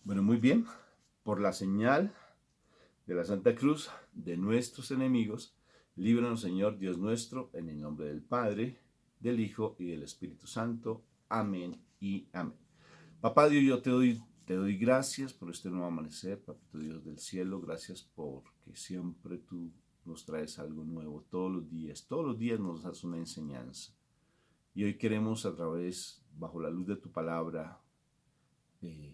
Bueno, muy bien. Por la señal de la Santa Cruz de nuestros enemigos, líbranos, Señor Dios nuestro, en el nombre del Padre, del Hijo y del Espíritu Santo. Amén y amén. Papá Dios, yo te doy gracias por este nuevo amanecer, Papito Dios del cielo. Gracias porque siempre tú nos traes algo nuevo todos los días. Todos los días nos das una enseñanza. Y hoy queremos a través, bajo la luz de tu palabra,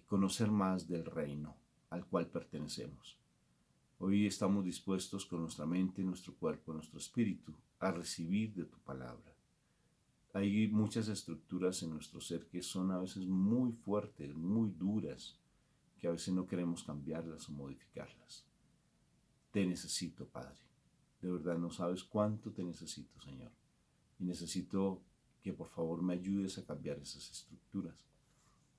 conocer más del reino al cual pertenecemos. Hoy estamos dispuestos con nuestra mente, nuestro cuerpo, nuestro espíritu a recibir de tu palabra. Hay muchas estructuras en nuestro ser que son a veces muy fuertes, muy duras, que a veces no queremos cambiarlas o modificarlas. Te necesito, Padre. De verdad no sabes cuánto te necesito, Señor. Y necesito que por favor me ayudes a cambiar esas estructuras.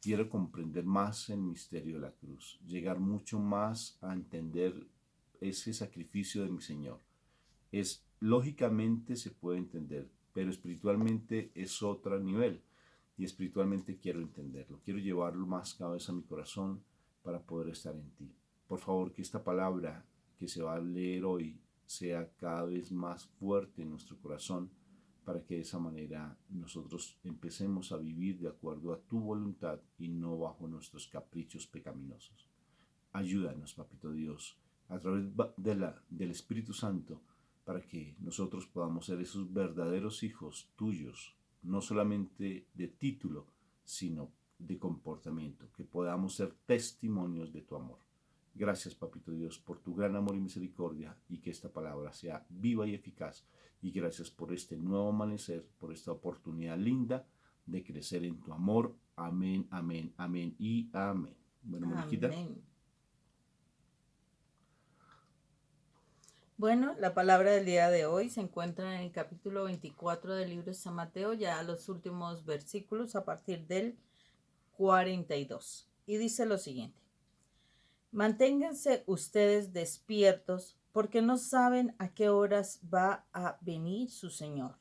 Quiero comprender más el misterio de la cruz, llegar mucho más a entender ese sacrificio de mi Señor. Lógicamente se puede entender, pero espiritualmente es otro nivel. Y espiritualmente quiero entenderlo. Quiero llevarlo más cada vez a mi corazón para poder estar en ti. Por favor, que esta palabra que se va a leer hoy sea cada vez más fuerte en nuestro corazón, para que de esa manera nosotros empecemos a vivir de acuerdo a tu voluntad y no bajo nuestros caprichos pecaminosos. Ayúdanos, Papito Dios, a través del Espíritu Santo, para que nosotros podamos ser esos verdaderos hijos tuyos, no solamente de título, sino de comportamiento, que podamos ser testimonios de tu amor. Gracias, Papito Dios, por tu gran amor y misericordia, y que esta palabra sea viva y eficaz. Y gracias por este nuevo amanecer, por esta oportunidad linda de crecer en tu amor. Amén, amén, amén y amén. Bueno, Moniquita. Amén. Bueno, la palabra del día de hoy se encuentra en el capítulo 24 del libro de San Mateo, ya los últimos versículos a partir del 42. Y dice lo siguiente: manténganse ustedes despiertos, porque no saben a qué horas va a venir su Señor.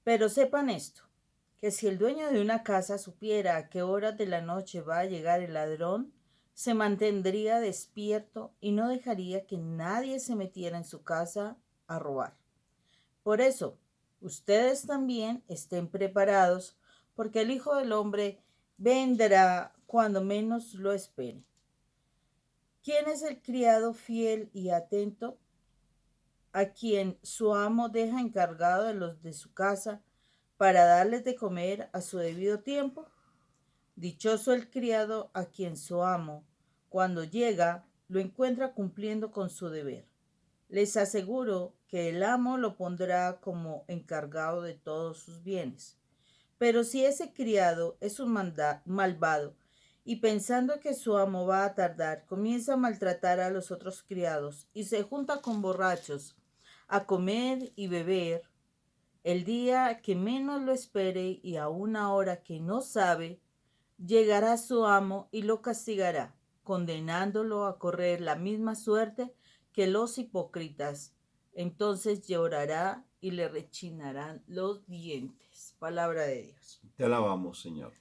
Pero sepan esto, que si el dueño de una casa supiera a qué hora de la noche va a llegar el ladrón, se mantendría despierto y no dejaría que nadie se metiera en su casa a robar. Por eso, ustedes también estén preparados, porque el Hijo del Hombre vendrá cuando menos lo esperen. ¿Quién es el criado fiel y atento, a quien su amo deja encargado de los de su casa para darles de comer a su debido tiempo? Dichoso el criado a quien su amo, cuando llega, lo encuentra cumpliendo con su deber. Les aseguro que el amo lo pondrá como encargado de todos sus bienes. Pero si ese criado es un malvado y pensando que su amo va a tardar, comienza a maltratar a los otros criados y se junta con borrachos a comer y beber, el día que menos lo espere y a una hora que no sabe, llegará su amo y lo castigará, condenándolo a correr la misma suerte que los hipócritas. Entonces llorará y le rechinarán los dientes. Palabra de Dios. Te alabamos, Señor.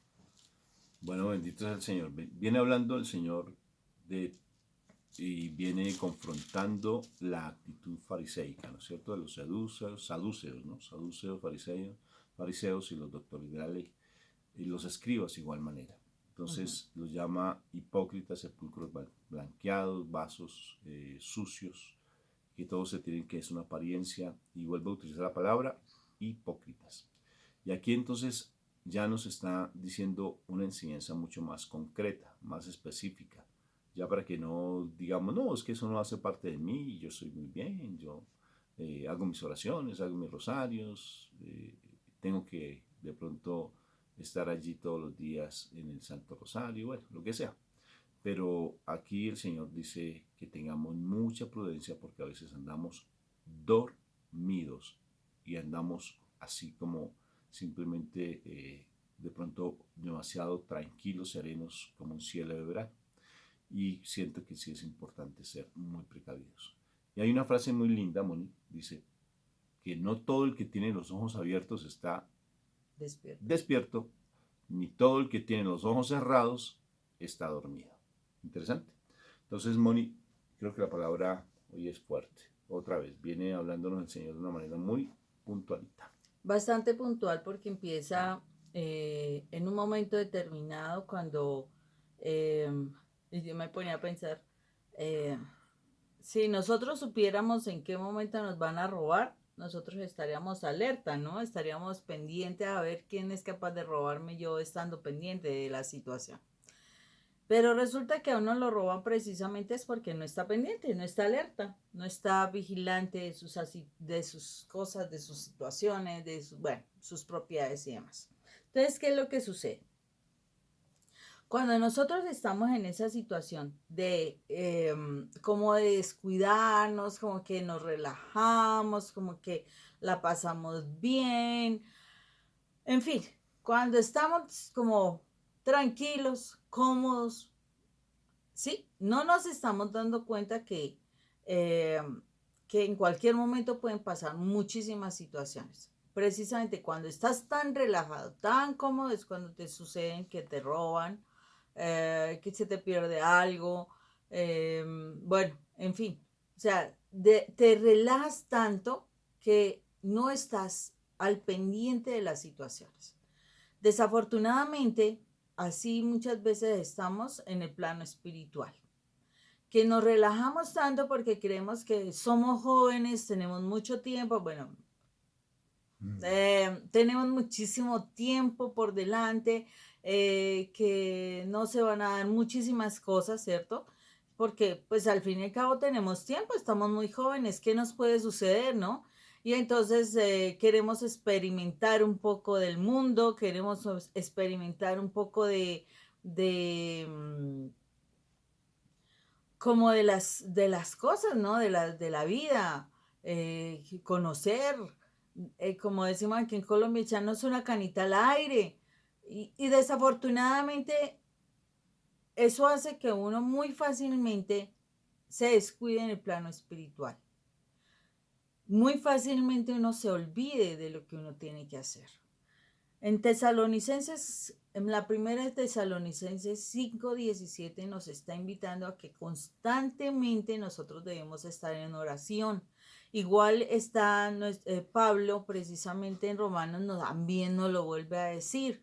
Bueno, bendito es el Señor. Viene hablando el Señor de, y viene confrontando la actitud fariseica, ¿no es cierto? De los saduceos, ¿no? Saduceos, fariseos y los doctores de la ley. Y los escribas igual manera. Entonces los llama hipócritas, sepulcros blanqueados, vasos sucios, que todos se tienen que es una apariencia, y vuelve a utilizar la palabra hipócritas. Y aquí entonces ya nos está diciendo una enseñanza mucho más concreta, más específica, ya para que no digamos, no, es que eso no hace parte de mí, yo soy muy bien, yo hago mis oraciones, hago mis rosarios, tengo que de pronto estar allí todos los días en el Santo Rosario, bueno, lo que sea. Pero aquí el Señor dice que tengamos mucha prudencia, porque a veces andamos dormidos y andamos así como simplemente de pronto demasiado tranquilos, serenos, como un cielo de verano. Y siento que sí es importante ser muy precavidos. Y hay una frase muy linda, Moni, dice que no todo el que tiene los ojos abiertos está Despierto. despierto, ni todo el que tiene los ojos cerrados está dormido. Interesante. Entonces, Moni, creo que la palabra hoy es fuerte. Otra vez, viene hablándonos el Señor de una manera muy puntualita. Bastante puntual porque empieza en un momento determinado cuando eh, y yo me ponía a pensar, eh, si nosotros supiéramos en qué momento nos van a robar, nosotros estaríamos alerta, ¿no? Estaríamos pendientes a ver quién es capaz de robarme yo estando pendiente de la situación. Pero resulta que a uno lo roban precisamente es porque no está pendiente, no está alerta, no está vigilante de sus cosas, de sus situaciones, bueno, sus propiedades y demás. Entonces, ¿qué es lo que sucede? Cuando nosotros estamos en esa situación de como de descuidarnos, como que nos relajamos, como que la pasamos bien, en fin, cuando estamos como tranquilos, cómodos, sí, no nos estamos dando cuenta eh, que en cualquier momento pueden pasar muchísimas situaciones. Precisamente cuando estás tan relajado, tan cómodo, es cuando te suceden que te roban, que se te pierde algo, bueno, en fin. O sea, te relajas tanto que no estás al pendiente de las situaciones. Desafortunadamente, así muchas veces estamos en el plano espiritual, que nos relajamos tanto porque creemos que somos jóvenes, tenemos mucho tiempo, bueno, tenemos muchísimo tiempo por delante, que no se van a dar muchísimas cosas, ¿cierto? Porque pues al fin y al cabo tenemos tiempo, estamos muy jóvenes, ¿qué nos puede suceder, no? Y entonces queremos experimentar un poco del mundo, queremos experimentar un poco de como de las cosas, ¿no? De la vida, conocer, como decimos aquí en Colombia, echarnos una canita al aire. Y desafortunadamente eso hace que uno muy fácilmente se descuide en el plano espiritual. Muy fácilmente uno se olvide de lo que uno tiene que hacer. En Tesalonicenses, en la primera de Tesalonicenses 5:17 nos está invitando a que constantemente nosotros debemos estar en oración. Igual está Pablo precisamente en Romanos también nos lo vuelve a decir,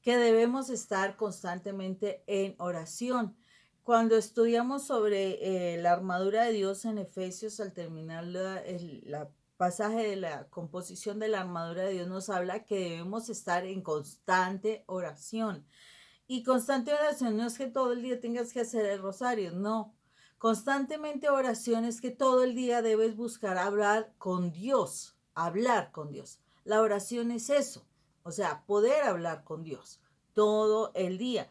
que debemos estar constantemente en oración. Cuando estudiamos sobre la armadura de Dios en Efesios, al terminar la pasaje de la composición de la armadura de Dios, nos habla que debemos estar en constante oración. Y constante oración no es que todo el día tengas que hacer el rosario, no. Constantemente oración es que todo el día debes buscar hablar con Dios, hablar con Dios. La oración es eso, o sea, poder hablar con Dios todo el día.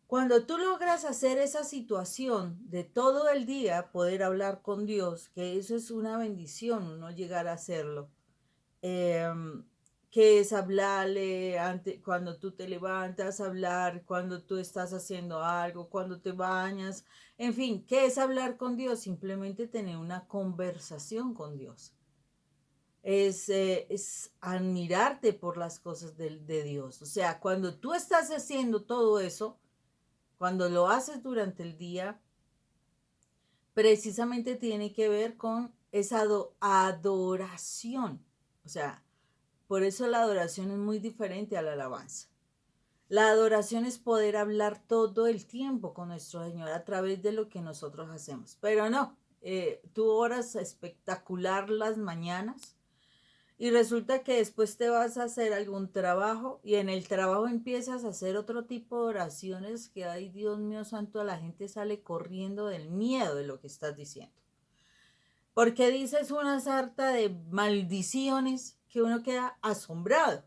Cuando tú logras hacer esa situación de todo el día poder hablar con Dios, que eso es una bendición, uno llegar a hacerlo, eh, que es hablarle cuando tú te levantas, hablar cuando tú estás haciendo algo, cuando te bañas, en fin, ¿qué es hablar con Dios? Simplemente tener una conversación con Dios. Es admirarte por las cosas de Dios. O sea, cuando tú estás haciendo todo eso, cuando lo haces durante el día, precisamente tiene que ver con esa adoración. O sea, por eso la adoración es muy diferente a la alabanza. La adoración es poder hablar todo el tiempo con nuestro Señor a través de lo que nosotros hacemos. Pero no, tú oras espectacular las mañanas y resulta que después te vas a hacer algún trabajo y en el trabajo empiezas a hacer otro tipo de oraciones que, ay Dios mío santo, la gente sale corriendo del miedo de lo que estás diciendo. Porque dices una sarta de maldiciones que uno queda asombrado.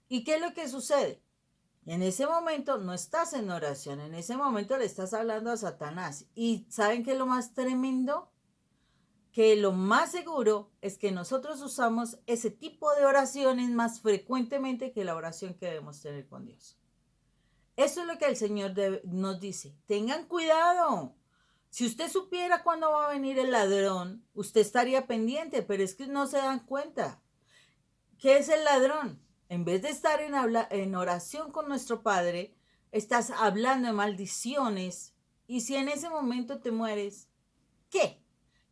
¿Y qué es lo que sucede? En ese momento no estás en oración, en ese momento le estás hablando a Satanás. ¿Y saben qué es lo más tremendo? Que lo más seguro es que nosotros usamos ese tipo de oraciones más frecuentemente que la oración que debemos tener con Dios. Eso es lo que el Señor nos dice. Tengan cuidado. Si usted supiera cuándo va a venir el ladrón, usted estaría pendiente, pero es que no se dan cuenta. ¿Qué es el ladrón? En vez de estar en oración con nuestro Padre, estás hablando de maldiciones, y si en ese momento te mueres, ¿qué?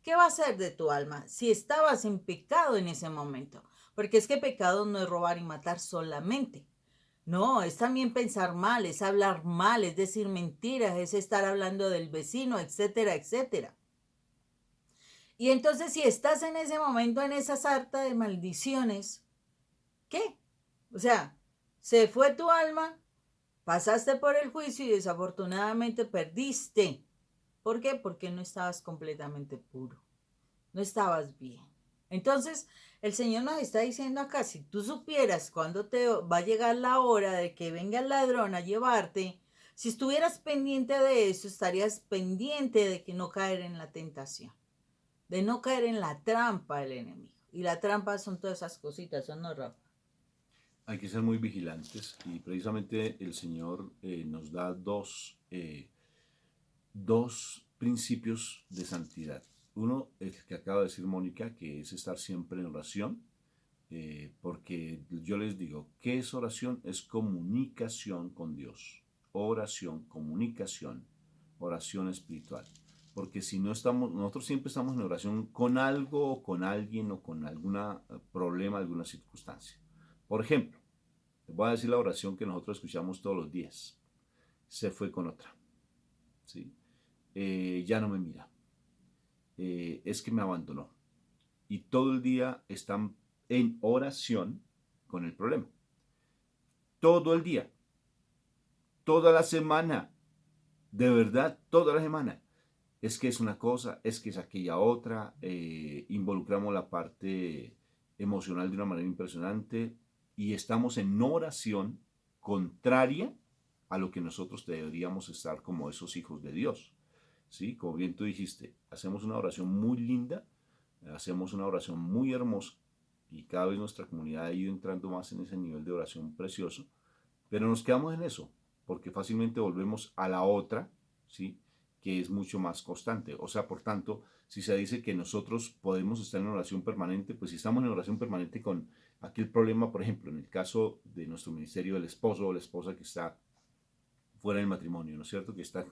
¿Qué va a ser de tu alma si estabas en pecado en ese momento? Porque es que pecado no es robar y matar solamente. No, es también pensar mal, es hablar mal, es decir mentiras, es estar hablando del vecino, etcétera, etcétera. Y entonces si estás en ese momento en esa sarta de maldiciones, ¿qué? O sea, se fue tu alma, pasaste por el juicio y desafortunadamente perdiste. ¿Por qué? Porque no estabas completamente puro, no estabas bien. Entonces, el Señor nos está diciendo acá, si tú supieras cuándo te va a llegar la hora de que venga el ladrón a llevarte, si estuvieras pendiente de eso, estarías pendiente de que no caer en la tentación, de no caer en la trampa del enemigo. Y la trampa son todas esas cositas, son no, Rafa. Hay que ser muy vigilantes y precisamente el Señor nos da dos principios de santidad. Uno, el que acaba de decir Mónica, que es estar siempre en oración, porque yo les digo, ¿qué es oración? Es comunicación con Dios. Oración, comunicación, oración espiritual. Porque si no estamos, nosotros siempre estamos en oración con algo o con alguien o con algún problema, alguna circunstancia. Por ejemplo, les voy a decir la oración que nosotros escuchamos todos los días. Se fue con otra. ¿Sí? Ya no me mira. Es que me abandonó. Y todo el día están en oración con el problema. Todo el día. Toda la semana. De verdad, toda la semana. Es que es una cosa, es que es aquella otra. Involucramos la parte emocional de una manera impresionante. Y estamos en oración contraria a lo que nosotros deberíamos estar como esos hijos de Dios. ¿Sí? Como bien tú dijiste, hacemos una oración muy linda, hacemos una oración muy hermosa y cada vez nuestra comunidad ha ido entrando más en ese nivel de oración precioso, pero nos quedamos en eso, porque fácilmente volvemos a la otra, ¿sí? Que es mucho más constante. O sea, por tanto, si se dice que nosotros podemos estar en oración permanente, pues si estamos en oración permanente con aquel problema, por ejemplo, en el caso de nuestro ministerio, el esposo o la esposa que está fuera del matrimonio, ¿no es cierto? Que está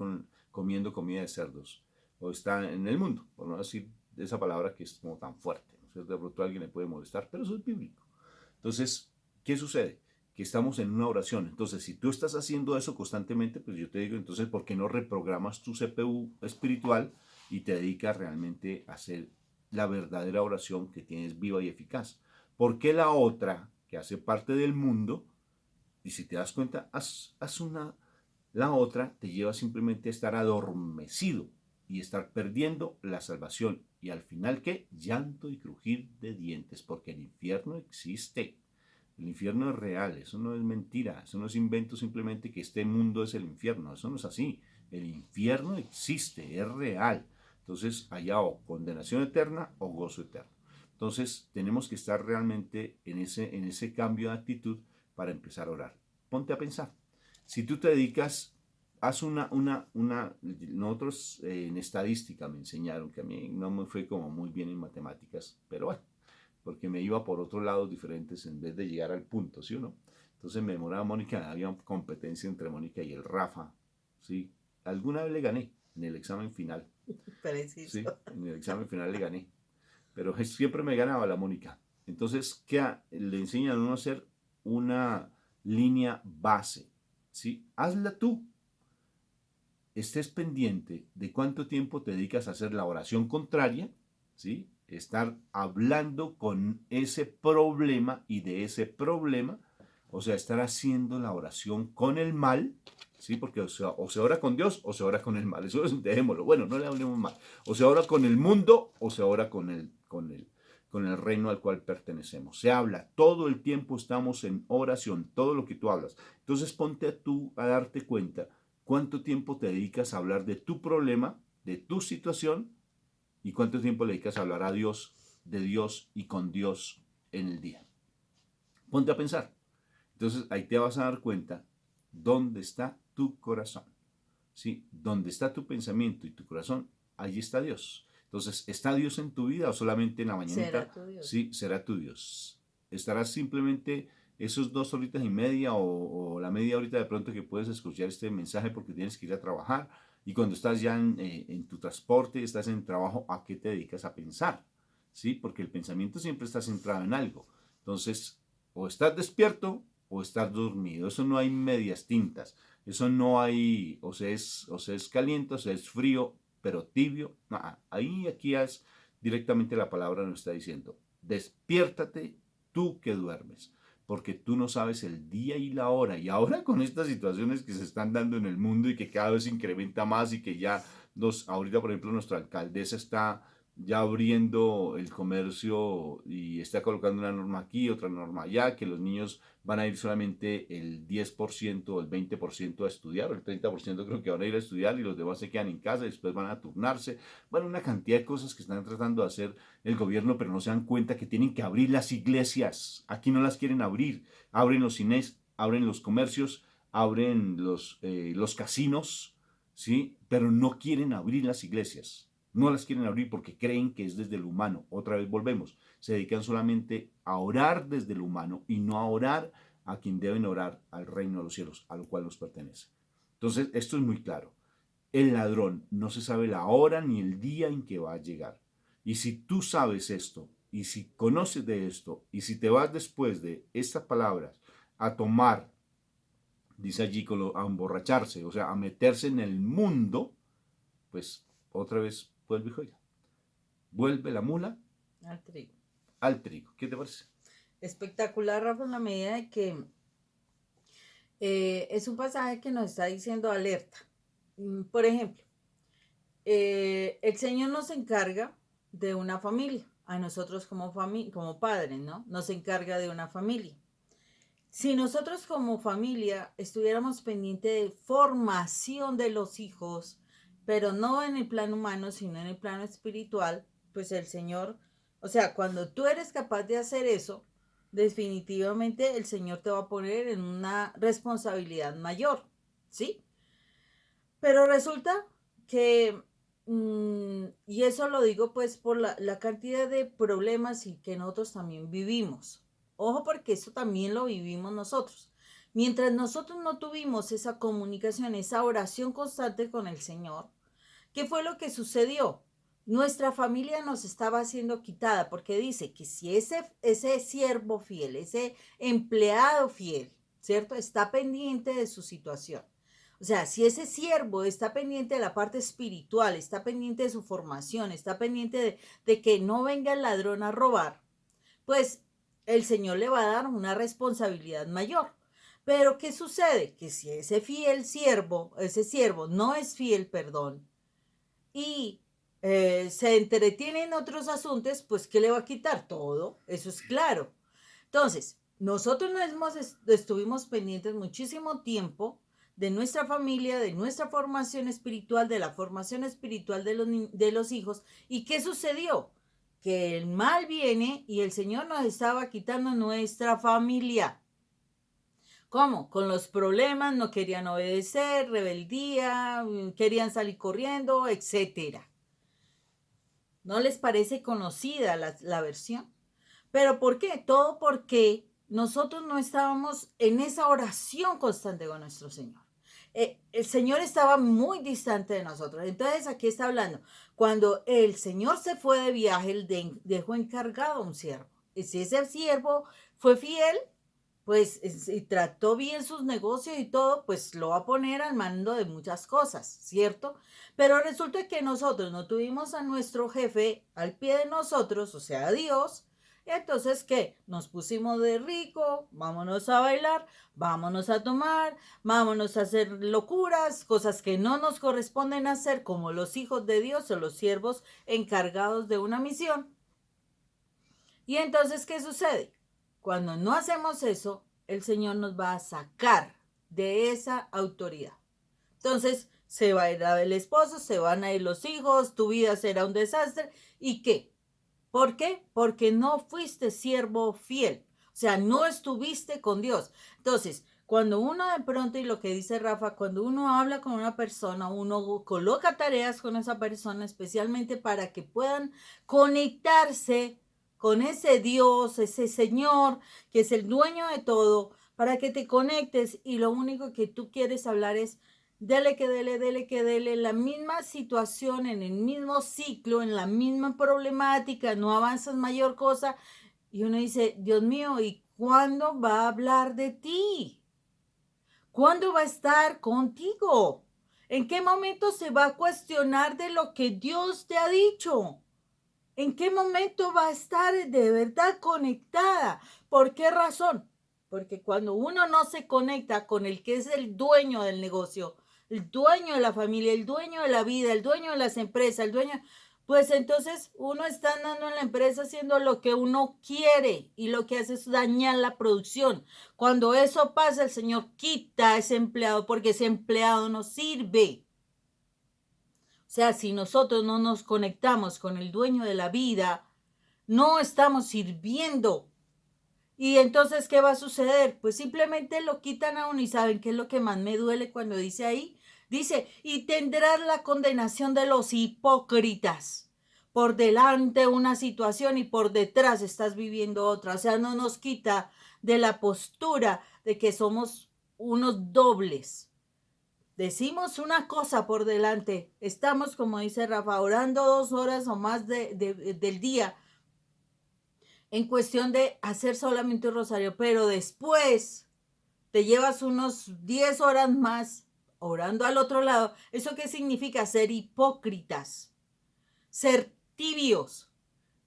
comiendo comida de cerdos, o está en el mundo, por no decir esa palabra que es como tan fuerte, ¿no es cierto? De pronto a alguien le puede molestar, pero eso es bíblico. Entonces, ¿qué sucede? Que estamos en una oración. Entonces, si tú estás haciendo eso constantemente, pues yo te digo, entonces, ¿por qué no reprogramas tu CPU espiritual y te dedicas realmente a hacer la verdadera oración que tienes viva y eficaz? ¿Por qué la otra, que hace parte del mundo, y si te das cuenta, haz una la otra te lleva simplemente a estar adormecido y estar perdiendo la salvación. Y al final, ¿qué? Llanto y crujir de dientes, porque el infierno existe. El infierno es real, eso no es mentira, eso no es invento simplemente que este mundo es el infierno, eso no es así. El infierno existe, es real. Entonces, allá o condenación eterna o gozo eterno. Entonces, tenemos que estar realmente en ese cambio de actitud para empezar a orar. Ponte a pensar. Si tú te dedicas, haz nosotros en estadística me enseñaron que a mí no me fue como muy bien en matemáticas, pero bueno, porque me iba por otros lados diferentes en vez de llegar al punto, ¿sí o no? Entonces me demoraba Mónica, había competencia entre Mónica y el Rafa, ¿sí? Alguna vez le gané en el examen final, Preciso. ¿sí? En el examen final le gané, pero siempre me ganaba la Mónica. Entonces, ¿qué le enseñan a uno a hacer una línea base? ¿Sí? Hazla tú. Estés pendiente de cuánto tiempo te dedicas a hacer la oración contraria, ¿sí? Estar hablando con ese problema y de ese problema, o sea, estar haciendo la oración con el mal, ¿sí? Porque o se ora con Dios o se ora con el mal, eso dejémoslo, bueno, no le hablemos mal, o se ora con el mundo o se ora con el reino al cual pertenecemos. Se habla, todo el tiempo estamos en oración, todo lo que tú hablas. Entonces ponte a darte cuenta cuánto tiempo te dedicas a hablar de tu problema, de tu situación, y cuánto tiempo le dedicas a hablar a Dios, de Dios y con Dios en el día. Ponte a pensar. Entonces ahí te vas a dar cuenta dónde está tu corazón. ¿Sí? Donde está tu pensamiento y tu corazón, allí está Dios. Entonces, ¿está Dios en tu vida o solamente en la mañanita? ¿Será tu Dios? Sí, será tu Dios. Estarás simplemente esos 2 horitas y media o la media horita de pronto que puedes escuchar este mensaje porque tienes que ir a trabajar. Y cuando estás ya en tu transporte, estás en el trabajo, ¿a qué te dedicas a pensar? ¿Sí? Porque el pensamiento siempre está centrado en algo. Entonces, o estás despierto o estás dormido. Eso no hay medias tintas. Eso no hay, o se es caliente, o se es frío, pero tibio. Ahí aquí es directamente la palabra nos está diciendo. Despiértate tú que duermes, porque tú no sabes el día y la hora. Y ahora con estas situaciones que se están dando en el mundo y que cada vez se incrementa más y que ya ahorita por ejemplo nuestra alcaldesa está ya abriendo el comercio y está colocando una norma aquí, otra norma allá, que los niños van a ir solamente el 10% o el 20% a estudiar, o el 30% creo que van a ir a estudiar y los demás se quedan en casa y después van a turnarse. Bueno, una cantidad de cosas que están tratando de hacer el gobierno, pero no se dan cuenta que tienen que abrir las iglesias. Aquí no las quieren abrir. Abren los cines, abren los comercios, abren los casinos, ¿sí? Pero no quieren abrir las iglesias. No las quieren abrir porque creen que es desde el humano. Otra vez volvemos. Se dedican solamente a orar desde el humano y no a orar a quien deben orar, al reino de los cielos, a lo cual nos pertenece. Entonces, esto es muy claro. El ladrón no se sabe la hora ni el día en que va a llegar. Y si tú sabes esto, y si conoces de esto, y si te vas después de estas palabras a tomar, dice allí, a emborracharse, o sea, a meterse en el mundo, pues otra vez vuelve y juega. Vuelve la mula Al trigo. al trigo. ¿Qué te parece? Espectacular, Rafa, en la medida de que es un pasaje que nos está diciendo alerta. Por ejemplo, el Señor nos encarga de una familia, a nosotros como padres, ¿no? Nos encarga de una familia. Si nosotros como familia estuviéramos pendientes de formación de los hijos, pero no en el plano humano, sino en el plano espiritual, pues el Señor, o sea, cuando tú eres capaz de hacer eso, definitivamente el Señor te va a poner en una responsabilidad mayor, ¿sí? Pero resulta que, y eso lo digo pues por la cantidad de problemas y que nosotros también vivimos. Ojo porque eso también lo vivimos nosotros. Mientras nosotros no tuvimos esa comunicación, esa oración constante con el Señor, ¿qué fue lo que sucedió? Nuestra familia nos estaba siendo quitada porque dice que si ese siervo fiel, ese empleado fiel, ¿cierto? Está pendiente de su situación. O sea, si ese siervo está pendiente de la parte espiritual, está pendiente de su formación, está pendiente de que no venga el ladrón a robar, pues el Señor le va a dar una responsabilidad mayor. Pero ¿qué sucede? Que si ese siervo no es fiel, perdón, y se entretiene en otros asuntos, pues ¿qué le va a quitar? Todo, eso es claro. Entonces, nosotros estuvimos pendientes muchísimo tiempo de nuestra familia, de nuestra formación espiritual, de la formación espiritual de los hijos. ¿Y qué sucedió? Que el mal viene y el Señor nos estaba quitando nuestra familia. ¿Cómo? Con los problemas, no querían obedecer, rebeldía, querían salir corriendo, etcétera. ¿No les parece conocida la versión? ¿Pero por qué? Todo porque nosotros no estábamos en esa oración constante con nuestro Señor. El Señor estaba muy distante de nosotros. Entonces aquí está hablando. Cuando el Señor se fue de viaje, él dejó encargado a un siervo. Y si ese siervo fue fiel, pues y trató bien sus negocios y todo, pues lo va a poner al mando de muchas cosas, ¿cierto? Pero resulta que nosotros no tuvimos a nuestro jefe al pie de nosotros, o sea, a Dios. Y entonces, ¿qué? Nos pusimos de rico, vámonos a bailar, vámonos a tomar, vámonos a hacer locuras, cosas que no nos corresponden hacer como los hijos de Dios o los siervos encargados de una misión. Y entonces, ¿qué sucede? Cuando no hacemos eso, el Señor nos va a sacar de esa autoridad. Entonces, se va a ir el esposo, se van a ir los hijos, tu vida será un desastre. ¿Y qué? ¿Por qué? Porque no fuiste siervo fiel. O sea, no estuviste con Dios. Entonces, cuando uno de pronto, y lo que dice Rafa, cuando uno habla con una persona, uno coloca tareas con esa persona, especialmente para que puedan conectarse con ese Dios, ese Señor, que es el dueño de todo, para que te conectes y lo único que tú quieres hablar es dele que dele, dele que dele, la misma situación, en el mismo ciclo, en la misma problemática, no avanzas mayor cosa. Y uno dice, Dios mío, ¿y cuándo va a hablar de ti? ¿Cuándo va a estar contigo? ¿En qué momento se va a cuestionar de lo que Dios te ha dicho? ¿En qué momento va a estar de verdad conectada? ¿Por qué razón? Porque cuando uno no se conecta con el que es el dueño del negocio, el dueño de la familia, el dueño de la vida, el dueño de las empresas, el dueño, pues entonces uno está andando en la empresa haciendo lo que uno quiere y lo que hace es dañar la producción. Cuando eso pasa, el Señor quita a ese empleado porque ese empleado no sirve. O sea, si nosotros no nos conectamos con el dueño de la vida, no estamos sirviendo. Y entonces, ¿qué va a suceder? Pues simplemente lo quitan a uno y ¿saben qué es lo que más me duele cuando dice ahí? Dice, y tendrás la condenación de los hipócritas. Por delante una situación y por detrás estás viviendo otra. O sea, no nos quita de la postura de que somos unos dobles. Decimos una cosa por delante, estamos, como dice Rafa, orando 2 horas o más del día en cuestión de hacer solamente un rosario, pero después te llevas unos 10 horas más orando al otro lado. ¿Eso qué significa? Ser hipócritas, ser tibios.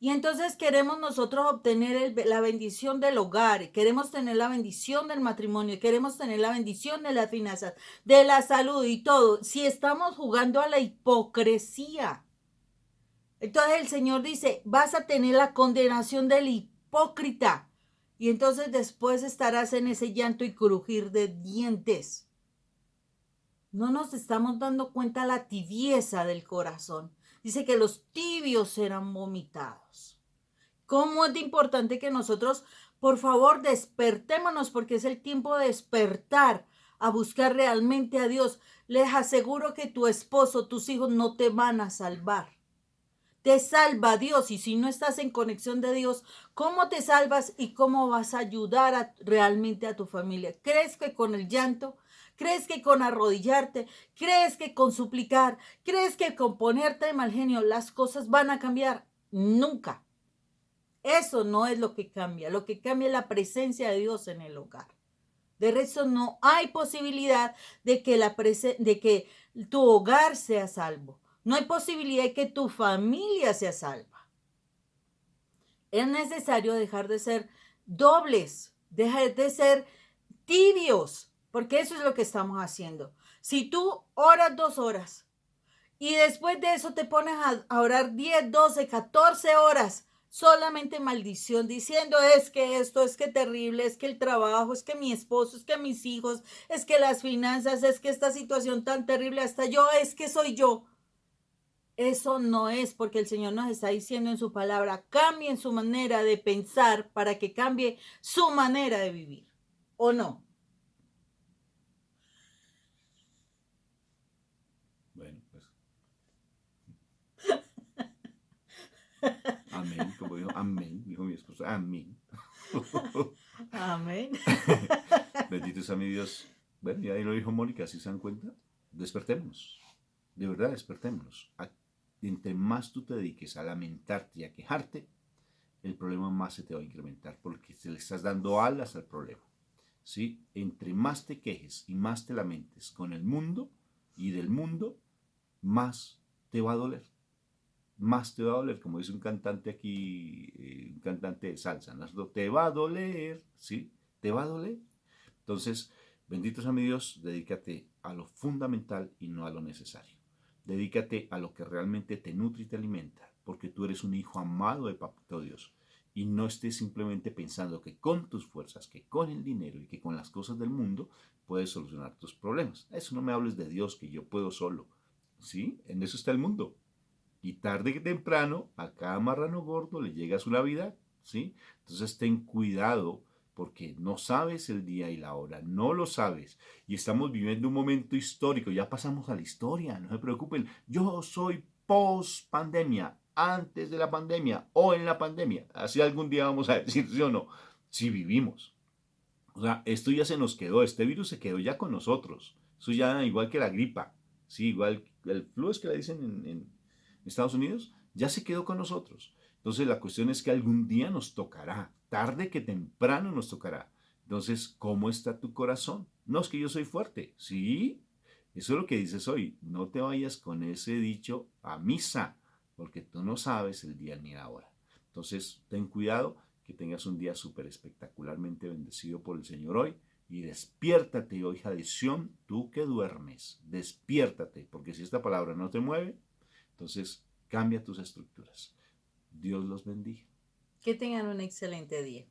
Y entonces queremos nosotros obtener la bendición del hogar, queremos tener la bendición del matrimonio, queremos tener la bendición de las finanzas, de la salud y todo, si estamos jugando a la hipocresía. Entonces el Señor dice, vas a tener la condenación del hipócrita. Y entonces después estarás en ese llanto y crujir de dientes. No nos estamos dando cuenta la tibieza del corazón. Dice que los tibios serán vomitados. ¿Cómo es de importante que nosotros, por favor, despertémonos porque es el tiempo de despertar a buscar realmente a Dios? Les aseguro que tu esposo, tus hijos no te van a salvar. Te salva Dios y si no estás en conexión de Dios, ¿cómo te salvas y cómo vas a ayudar realmente a tu familia? ¿Crees que con el llanto? ¿Crees que con arrodillarte? ¿Crees que con suplicar? ¿Crees que con ponerte de mal genio las cosas van a cambiar? Nunca. Eso no es lo que cambia. Lo que cambia es la presencia de Dios en el hogar. De resto no hay posibilidad de que tu hogar sea salvo. No hay posibilidad de que tu familia sea salva. Es necesario dejar de ser dobles, dejar de ser tibios, porque eso es lo que estamos haciendo. Si tú oras 2 horas y después de eso te pones a orar 10, 12, 14 horas, solamente maldición, diciendo es que esto, es que terrible, es que el trabajo, es que mi esposo, es que mis hijos, es que las finanzas, es que esta situación tan terrible, hasta yo, es que soy yo. Eso no es porque el Señor nos está diciendo en su palabra, cambien su manera de pensar para que cambie su manera de vivir. ¿O no? Bueno, pues. Amén, como dijo, amén, dijo mi esposo, amén. Amén. Bendito sea mi Dios. Bueno, ya ahí lo dijo Mónica, ¿sí se dan cuenta? Despertémonos, de verdad despertémonos. Entre más tú te dediques a lamentarte y a quejarte, el problema más se te va a incrementar porque te le estás dando alas al problema. ¿Sí? Entre más te quejes y más te lamentes con el mundo y del mundo, más te va a doler. Más te va a doler, como dice un cantante aquí, un cantante de salsa, ¿no? Te va a doler, ¿sí? Te va a doler. Entonces, bendito sea mi Dios, dedícate a lo fundamental y no a lo necesario. Dedícate a lo que realmente te nutre y te alimenta, porque tú eres un hijo amado de Papito Dios. Y no estés simplemente pensando que con tus fuerzas, que con el dinero y que con las cosas del mundo puedes solucionar tus problemas. Eso no me hables de Dios, que yo puedo solo. ¿Sí? En eso está el mundo. Y tarde que temprano, a cada marrano gordo le llega su Navidad, ¿sí? Entonces ten cuidado porque no sabes el día y la hora, no lo sabes. Y estamos viviendo un momento histórico, ya pasamos a la historia, no se preocupen. Yo soy post pandemia. antes de la pandemia o en la pandemia. Así algún día vamos a decir sí o no, si vivimos. O sea, esto ya se nos quedó, este virus se quedó ya con nosotros. Eso ya igual que la gripa, sí, igual el flu es que le dicen en Estados Unidos, ya se quedó con nosotros. Entonces la cuestión es que algún día nos tocará, tarde que temprano nos tocará. Entonces, ¿cómo está tu corazón? No es que yo soy fuerte, sí, eso es lo que dices hoy. No te vayas con ese dicho a misa, porque tú no sabes el día ni la hora. Entonces, ten cuidado, que tengas un día súper espectacularmente bendecido por el Señor hoy. Y despiértate, oh hija de Sión, tú que duermes. Despiértate, porque si esta palabra no te mueve, entonces cambia tus estructuras. Dios los bendiga. Que tengan un excelente día.